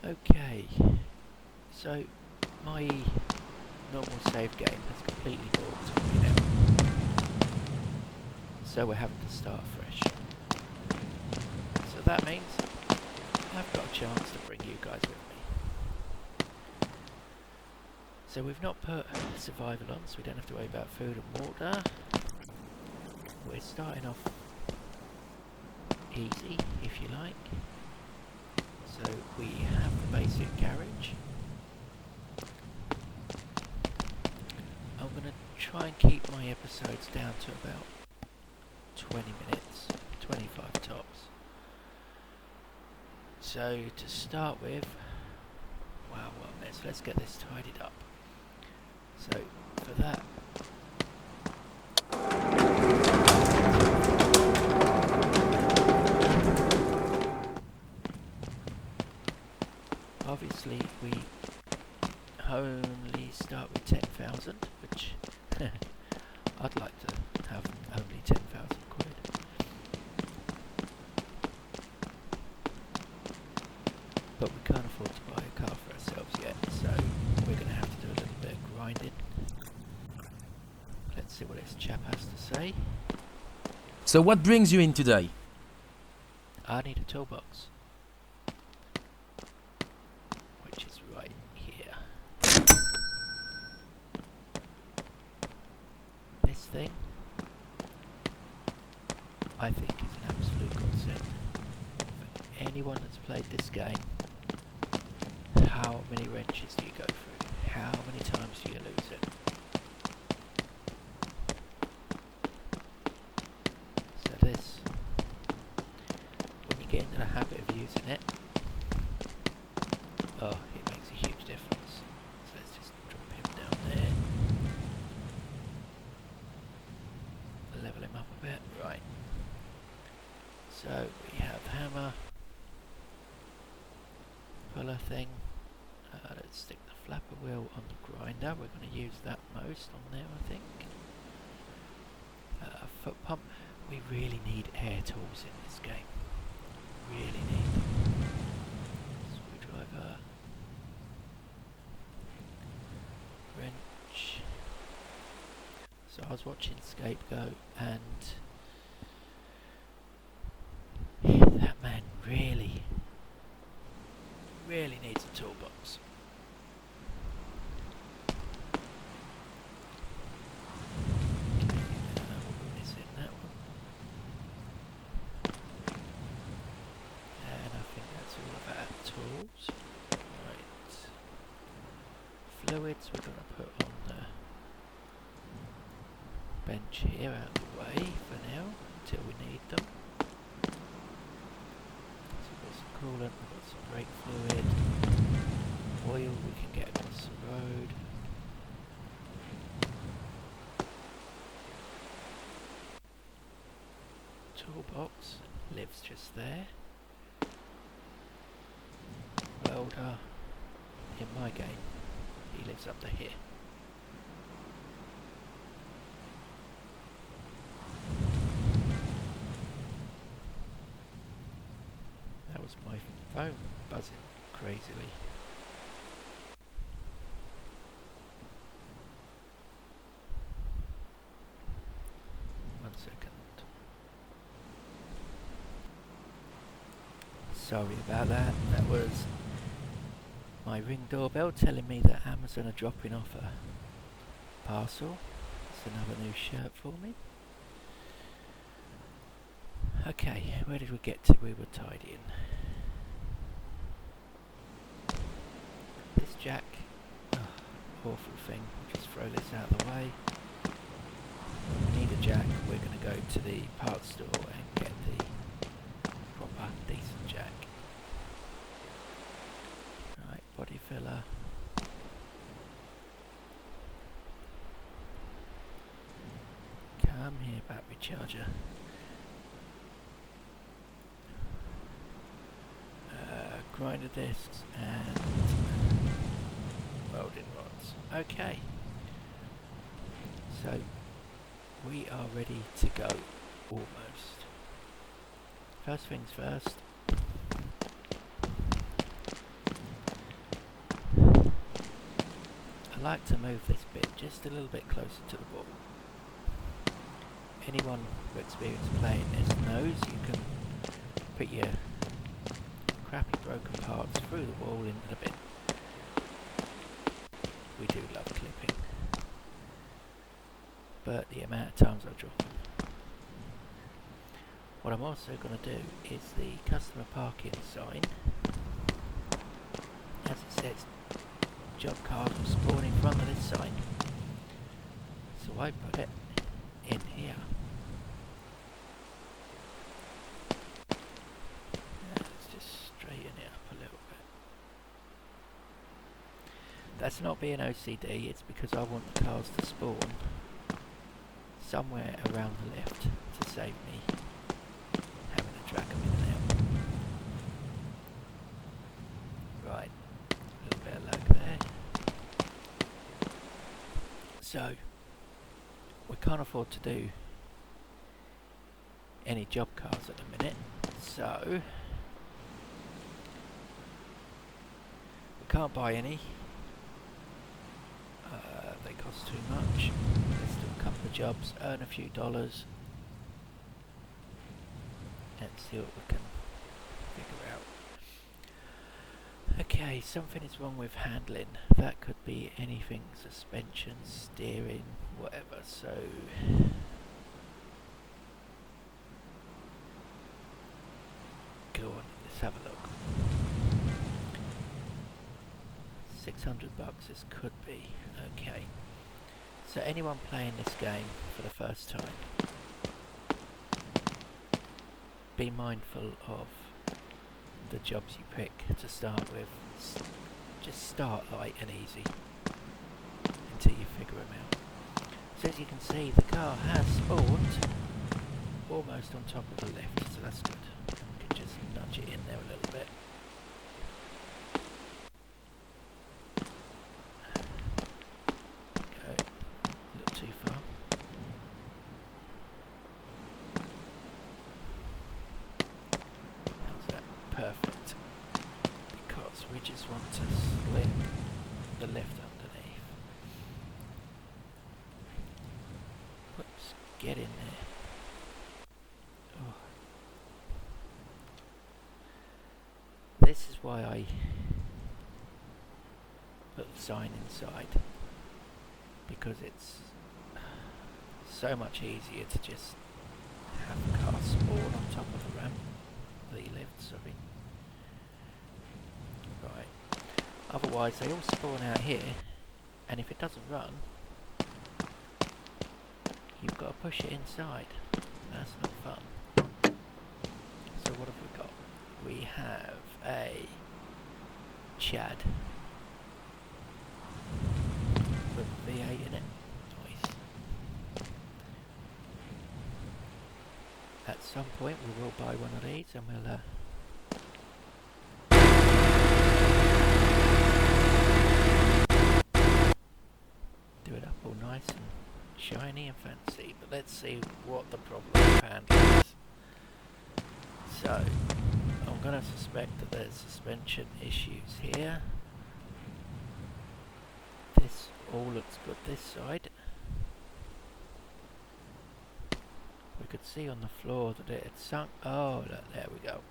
Okay, so my normal save game has completely borked on me now, so we're having to start fresh. So that means I've got a chance to bring you guys with me. So we've not put survival on, so we don't have to worry about food and water. We're starting off easy, if you like. So we have the basic garage. I'm going to try and keep my episodes down to about 20 minutes, 25 tops. So to start with, wow, well, let's get this tidied up. So for that, obviously we only start with 10,000, which I'd like to have only 10,000 quid. But we can't afford to buy a car for ourselves yet, so we're going to have to do a little bit of grinding. Let's see what this chap has to say. So what brings you in today? I need a toolbox, which is right here. This thing, I think, is an absolute godsend. For anyone that's played this game, how many wrenches do you go through? How many times do you lose it? So this, when you get into the habit of using it, oh, it makes a huge difference. So let's just drop him down there. Level him up a bit, right. So we have hammer, puller thing. Let's stick the flapper wheel on the grinder. We're going to use that most on there, I think. Foot pump. We really need air tools in this game. Really need them. Screwdriver. Wrench. So I was watching Scapegoat, and that man really needs a toolbox. We're missing that one. And I think that's all of our tools. Right. Fluids we're going to put on the bench here out of the way for now, until we need them. So we've got some coolant, we've got some brake fluid, oil we can get across the road. Toolbox lives just there. Welder, in my game, he lives up to here. That was my phone buzzing crazily. One second. Sorry about that. That was my Ring doorbell telling me that Amazon are dropping off a parcel. It's another new shirt for me. Okay, where did we get to? We were tidying. This jack, awful thing. We'll just throw this out of the way. When we need a jack, we're going to go to the parts store and get the proper decent jack. Right, body filler. Come here, battery charger. Grinder discs and welding rods. Okay, so we are ready to go, almost. First things first, like to move this bit just a little bit closer to the wall. Anyone who experienced playing this knows you can put your crappy broken parts through the wall into the bin. We do love clipping, but the amount of times I drop them. What I'm also going to do is the customer parking sign. As it says, job cars will spawn in front of this sign. So I put it in here. Let's just straighten it up a little bit. That's not being OCD, it's because I want the cars to spawn somewhere around the lift to save me having to drag them in and out. Right, a little bit of lag there. So, we can't afford to do any job cars at the minute, so we can't buy any. They cost too much. Let's do a couple of jobs, earn a few dollars, and see what we can figure out. Okay, something is wrong with handling. That could be anything, suspension, steering, whatever, so go on, let's have a look. $600 this could be. Okay, so anyone playing this game for the first time, be mindful of the jobs you pick to start with. Just start light and easy until you figure them out. So as you can see, the car has spawned almost on top of the lift, so that's good. And we can just nudge it in there a little bit. Go a little too far. How's that? Perfect. Because we just want to slip the lift underneath. Whoops, get in there. Oh. This is why I put the sign inside, because it's so much easier to just have the car spawn on top of the ramp, the lift, sorry. Right. Otherwise they all spawn out here, and if it doesn't run, you've got to push it inside. That's not fun. So what have we got? We have a Chad with a V8 in it. Nice. At some point we will buy one of these and we'll do it up all nice and shiny and fancy. But let's see what the problem with handling is. So I'm going to suspect that there's suspension issues here. This all looks good this side. We could see on the floor that it had sunk. Oh, look, there we go.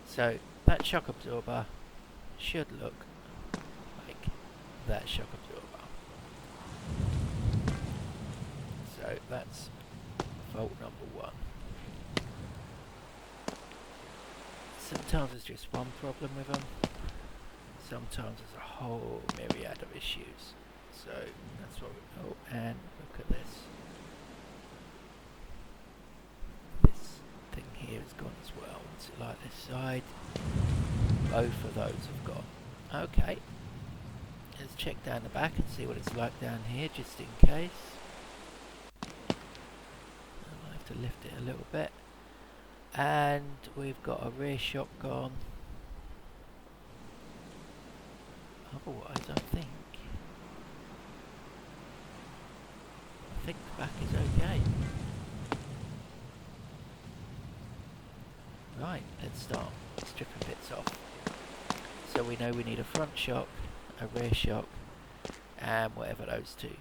So that shock absorber should look like that shock absorber. So that's fault number one. Sometimes there's just one problem with them. Sometimes there's a whole myriad of issues. So that's what we... Oh, and look at this. This thing here is gone as well. What's it like this side? Both of those have gone. Okay. Let's check down the back and see what it's like down here, just in case. I'll have to lift it a little bit. And we've got a rear shock gone. Otherwise, I think the back is okay. Right, let's start stripping bits off. So we know we need a front shock, a rear shock, and whatever those two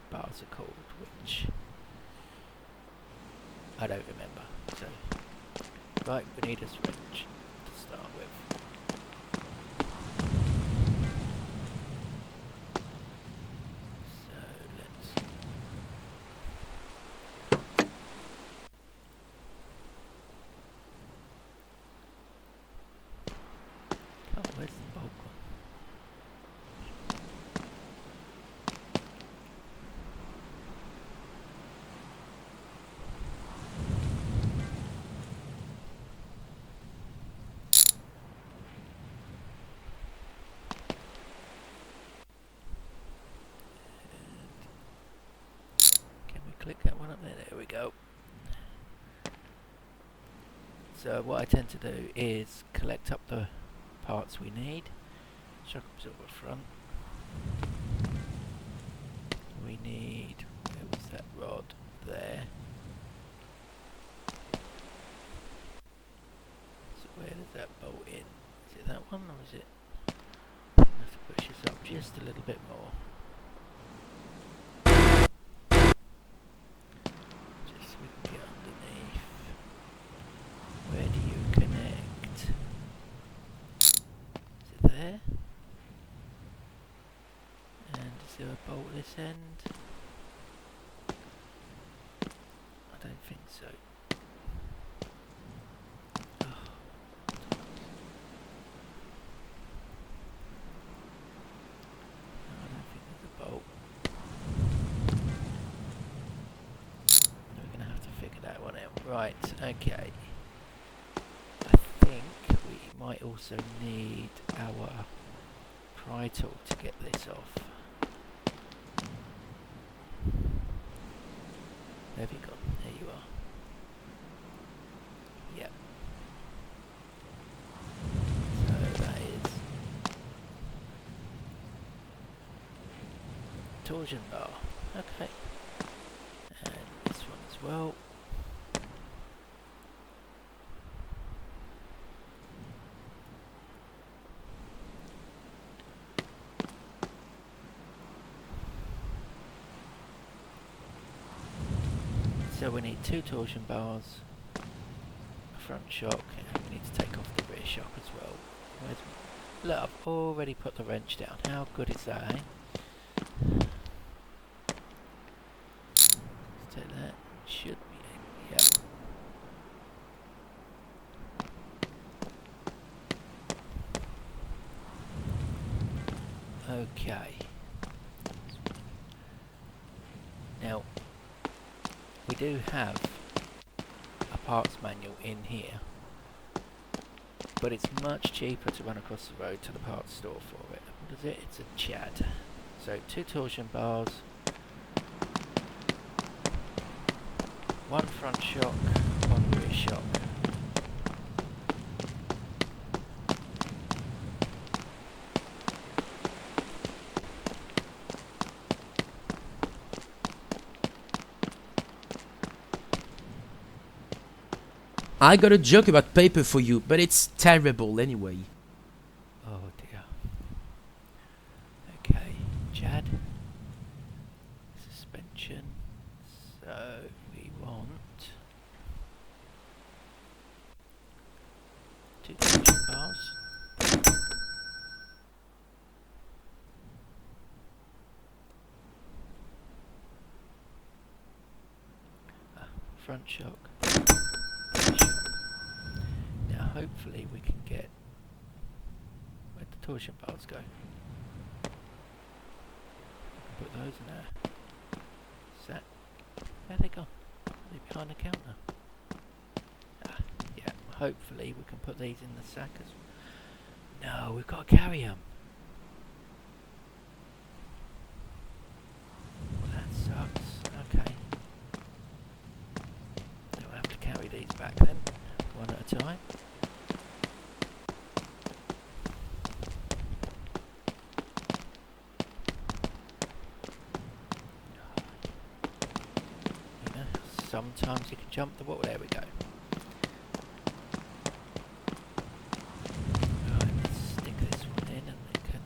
bars are called, which I don't remember. So, right, we need a wrench to start with. So let's. Oh, where's the bulk one? Can we click that one up there? There we go. So what I tend to do is collect up the parts we need. Shock absorber front. We need, where was that rod? There. So where does that bolt in? Is it that one or is it? I have to push this up just a little bit more. Just so we can get underneath. Where do you connect? Is it there? And is there a bolt at this end? I don't think so. Oh. No, I don't think there's a bolt. We're going to have to figure that one out. Right, okay. I think we might also need our pry tool to get this off. There you go. There you are. Yep. So that is torsion bar. Okay. And this one as well. So we need 2 torsion bars, a front shock, and we need to take off the rear shock as well. Look, I've already put the wrench down. How good is that, eh? Let's take that. Should be, yeah. Okay. Now, we do have a parts manual in here, but it's much cheaper to run across the road to the parts store for it. What is it? It's a Chad. So 2 torsion bars, 1 front shock, 1 rear shock. I got a joke about paper for you, but it's terrible anyway. Oh dear. Okay, Chad. Suspension. So we want 2 torsion bars. Front shock. Rear shock. Now hopefully we can get, where'd the torsion bars go? We can put those in there. Set. Where'd they gone? Are they behind the counter? Ah, yeah. Hopefully we can put these in the sack as well. No, we've got to carry them. Well, that sucks. Okay. Then we'll have to carry these back then, one at a time. You know, sometimes you can jump the wall. There we go. Right, let's stick this one in and we can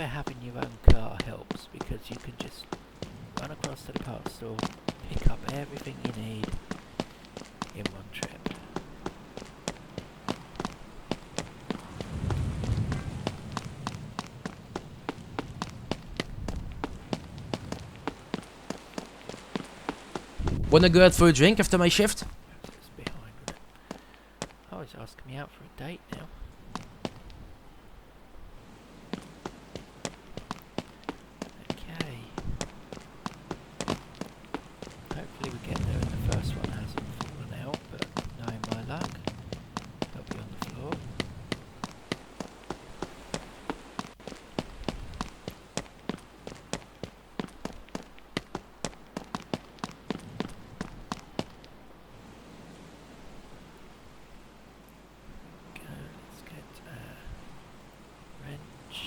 where having your own car helps, because you can just run across to the parts store, pick up everything you need in one trip. Wanna go out for a drink after my shift? It's behind with it. Oh, he's asking me out for a date now. Okay. Hopefully we get there and the first one hasn't fallen out, but knowing my luck, they'll be on the floor. Let's get a wrench.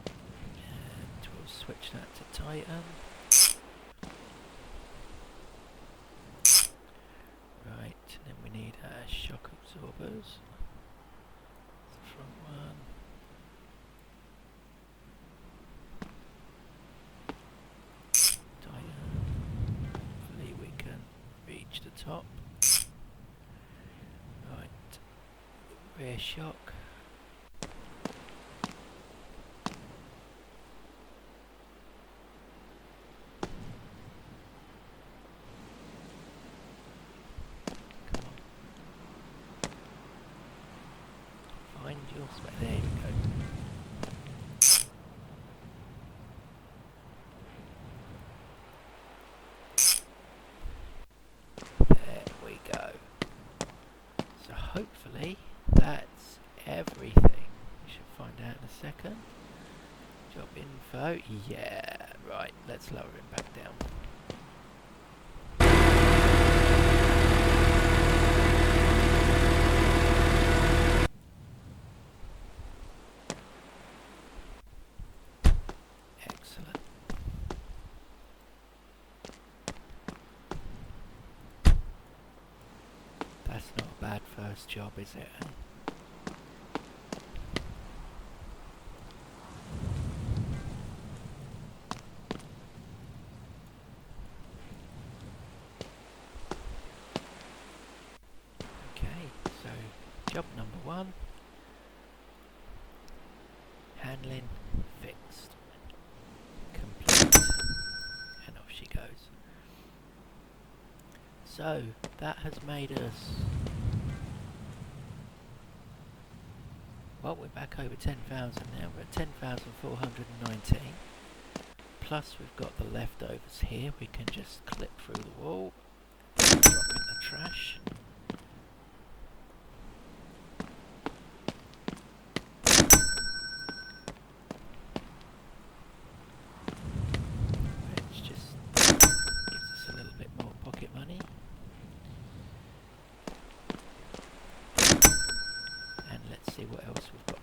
And we'll switch that to tighten. Right, and then we need shock absorbers. The front one. Tighten. Hopefully we can reach the top. Right, rear shock. Come on. Find your spot. There we go. There we go. So hopefully that's everything. We should find out in a second. Job info. Yeah, right. Let's lower him back down. Excellent. That's not a bad first job, is it? Okay, so job number one. Handling fixed. Complete. And off she goes. So that has made us, well, we're back over 10,000 now. We're at 10,419. Plus we've got the leftovers here. We can just clip through the wall, drop in the trash. Which just gives us a little bit more pocket money. And let's see what else we've got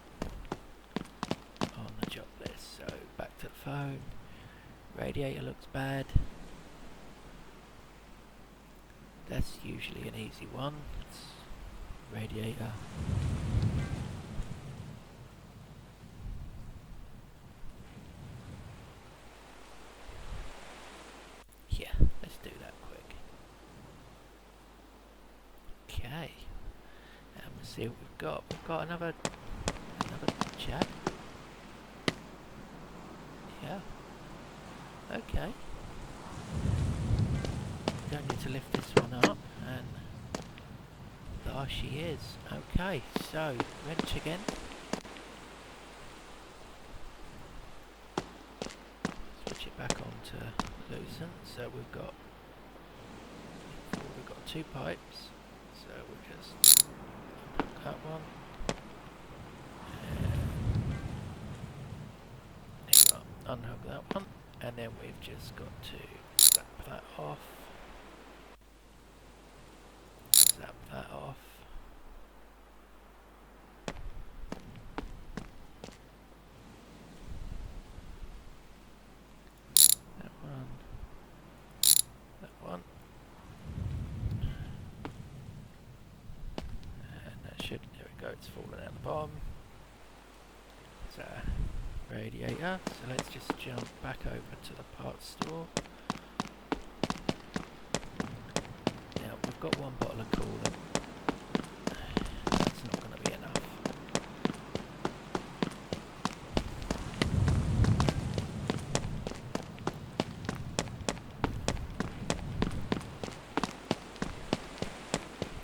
on the job list. So back to the phone. Radiator looks bad. That's usually an easy one. It's radiator. Yeah, let's do that quick. Okay. And we'll see what we've got. We've got another chat. Yeah. Okay. Don't need to lift this one up, and there she is. Okay, so wrench again. Switch it back on to loosen. So we've got two pipes. So we'll just unhook that one. And there you are. Unhook that one. And then we've just got to zap that off. Zap that off. That one. That one. And that should, there we goat's falling out the bottom. It's our radiator, so let's just jump back over to the parts store. Now we've got one bottle of coolant. That's not going to be enough.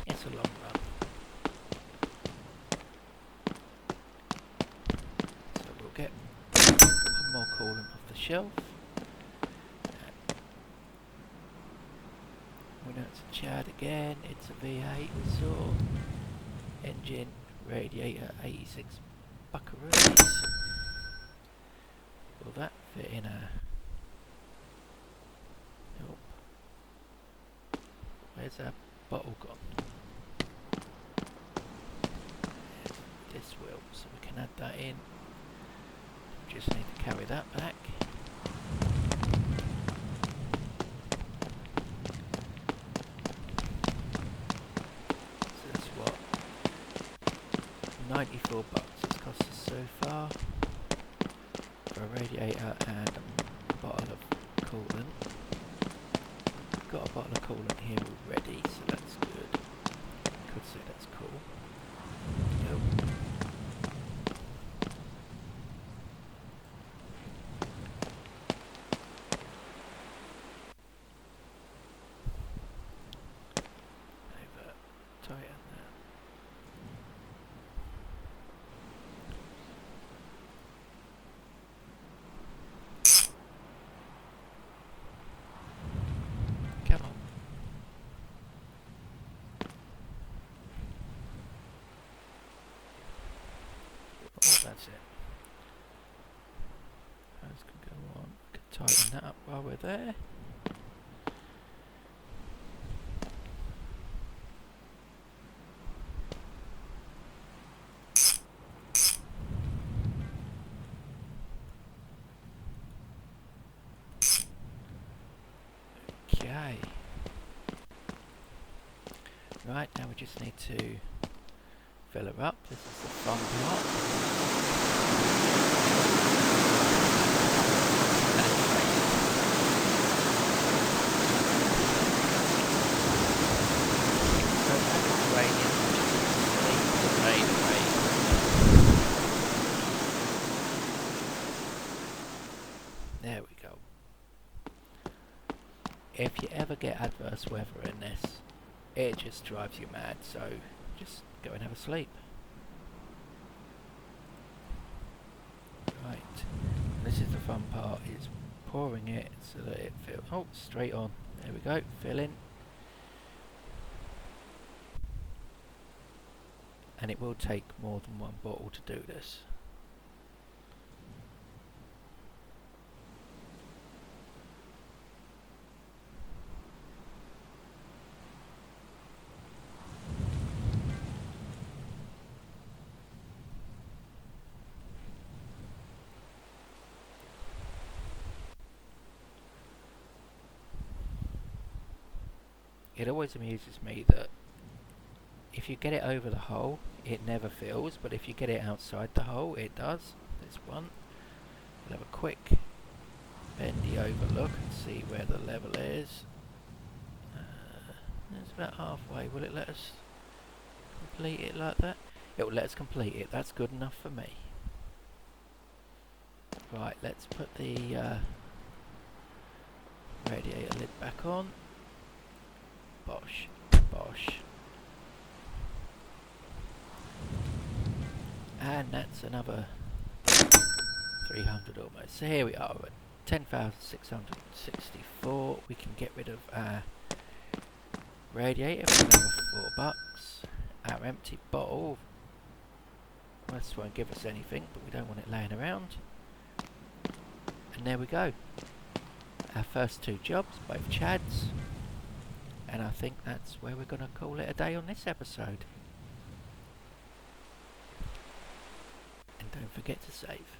It's a long run. So we'll get one more coolant off the shelf. We know it's a Chad again, it's a V8 we saw. Engine, radiator, 86 buckaroos. Will that fit in a... Nope. Where's our bottle gone? This will, so we can add that in. Just need to carry that back. So that's what? 94 bucks it's cost us so far for a radiator and a bottle of coolant. We've got a bottle of coolant here already, so that's good. Could say that's cool. Nope. Over, tighten that. Come on. Oh, that's it. Those can go on. Can tighten that up while we're there. Okay. Right, now we just need to fill her up. This is the fun part. There we go. If you ever get adverse weather in this, it just drives you mad, so just go and have a sleep. Right, this is the fun part, is pouring it so that it fills. Oh, straight on. There we go, fill in. And it will take more than one bottle to do this. It always amuses me that if you get it over the hole, it never fills, but if you get it outside the hole, it does. There's one. We'll have a quick bendy overlook and see where the level is. It's about halfway. Will it let us complete it like that? It will let us complete it. That's good enough for me. Right, let's put the radiator lid back on. Bosh, bosh. And that's another 300 almost. So here we are at 10,664. We can get rid of our radiator for another $4. Our empty bottle. This won't give us anything, but we don't want it laying around. And there we go. Our first two jobs, both Chads. And I think that's where we're going to call it a day on this episode. And don't forget to save.